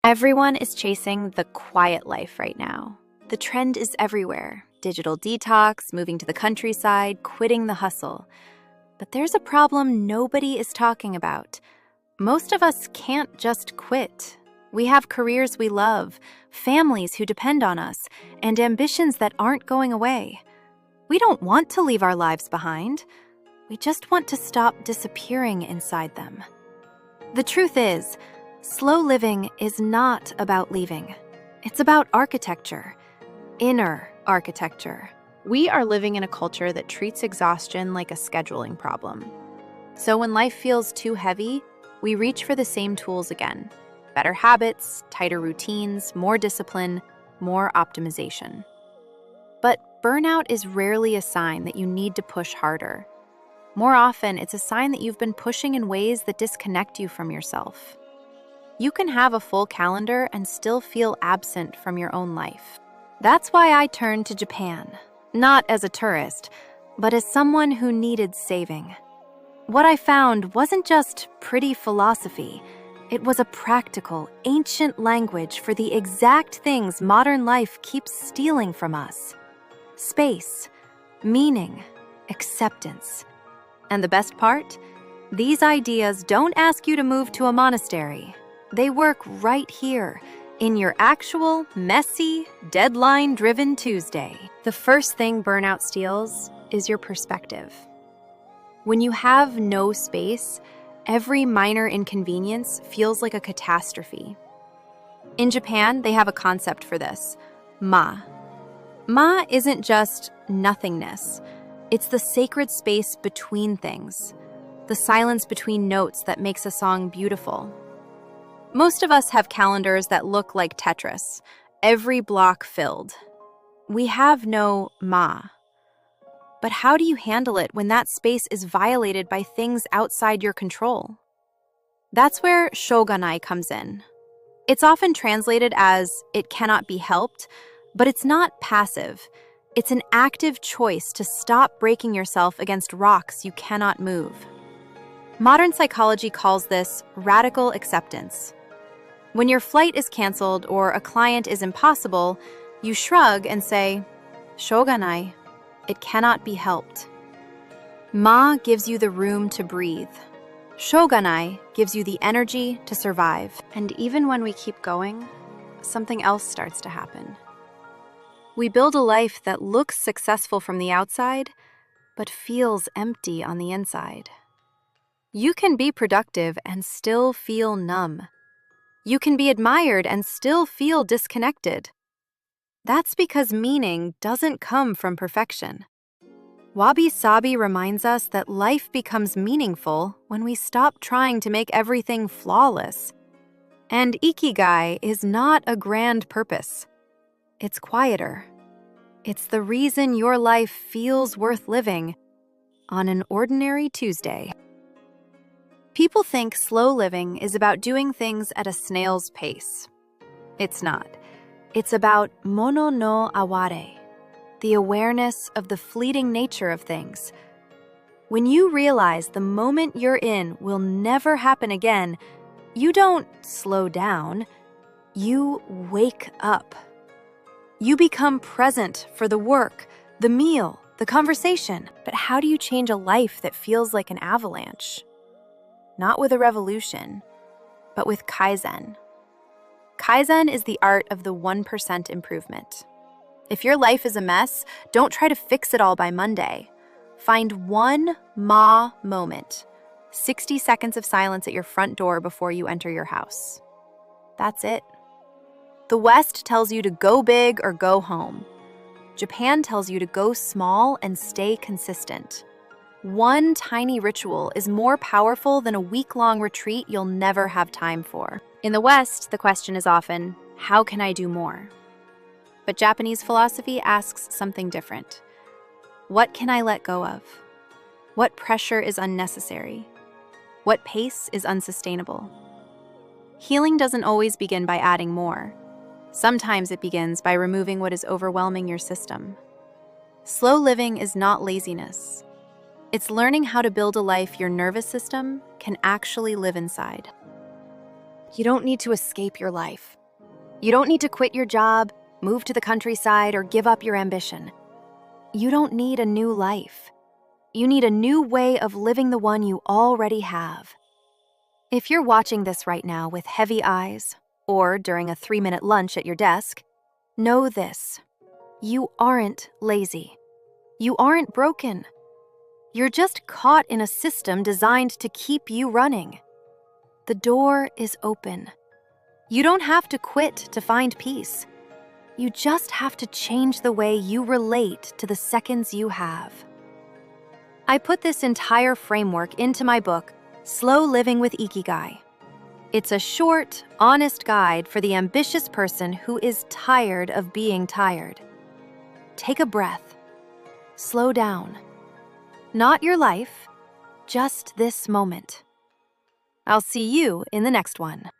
Everyone is chasing the quiet life right now. The trend is everywhere. Digital detox, moving to the countryside, quitting the hustle. But there's a problem nobody is talking about. Most of us can't just quit. We have careers we love, families who depend on us, and ambitions that aren't going away. We don't want to leave our lives behind. We just want to stop disappearing inside them. The truth is, slow living is not about leaving. It's about architecture, inner architecture. We are living in a culture that treats exhaustion like a scheduling problem. So when life feels too heavy, we reach for the same tools again. Better habits, tighter routines, more discipline, more optimization. But burnout is rarely a sign that you need to push harder. More often, it's a sign that you've been pushing in ways that disconnect you from yourself. You can have a full calendar and still feel absent from your own life. That's why I turned to Japan, not as a tourist, but as someone who needed saving. What I found wasn't just pretty philosophy. It was a practical, ancient language for the exact things modern life keeps stealing from us. Space, meaning, acceptance. And the best part? These ideas don't ask you to move to a monastery. They work right here, in your actual, messy, deadline-driven Tuesday. The first thing burnout steals is your perspective. When you have no space, every minor inconvenience feels like a catastrophe. In Japan, they have a concept for this, ma. Ma isn't just nothingness. It's the sacred space between things, the silence between notes that makes a song beautiful. Most of us have calendars that look like Tetris, every block filled. We have no ma. But how do you handle it when that space is violated by things outside your control? That's where Shouganai comes in. It's often translated as "it cannot be helped," but it's not passive. It's an active choice to stop breaking yourself against rocks you cannot move. Modern psychology calls this radical acceptance. When your flight is canceled or a client is impossible, you shrug and say, "Shouganai, it cannot be helped." Ma gives you the room to breathe. Shouganai gives you the energy to survive. And even when we keep going, something else starts to happen. We build a life that looks successful from the outside, but feels empty on the inside. You can be productive and still feel numb. You can be admired and still feel disconnected. That's because meaning doesn't come from perfection. Wabi-sabi reminds us that life becomes meaningful when we stop trying to make everything flawless. And Ikigai is not a grand purpose. It's quieter. It's the reason your life feels worth living on an ordinary Tuesday. People think slow living is about doing things at a snail's pace. It's not. It's about mono no aware, the awareness of the fleeting nature of things. When you realize the moment you're in will never happen again, you don't slow down, you wake up. You become present for the work, the meal, the conversation. But how do you change a life that feels like an avalanche? Not with a revolution, but with Kaizen. Kaizen is the art of the 1% improvement. If your life is a mess, don't try to fix it all by Monday. Find one ma moment, 60 seconds of silence at your front door before you enter your house. That's it. The West tells you to go big or go home. Japan tells you to go small and stay consistent. One tiny ritual is more powerful than a week-long retreat you'll never have time for. In the West, the question is often, how can I do more? But Japanese philosophy asks something different. What can I let go of? What pressure is unnecessary? What pace is unsustainable? Healing doesn't always begin by adding more. Sometimes it begins by removing what is overwhelming your system. Slow living is not laziness. It's learning how to build a life your nervous system can actually live inside. You don't need to escape your life. You don't need to quit your job, move to the countryside, or give up your ambition. You don't need a new life. You need a new way of living the one you already have. If you're watching this right now with heavy eyes, or during a 3-minute lunch at your desk, know this: you aren't lazy. You aren't broken. You're just caught in a system designed to keep you running. The door is open. You don't have to quit to find peace. You just have to change the way you relate to the seconds you have. I put this entire framework into my book, Slow Living with Ikigai. It's a short, honest guide for the ambitious person who is tired of being tired. Take a breath. Slow down. Not your life, just this moment. I'll see you in the next one.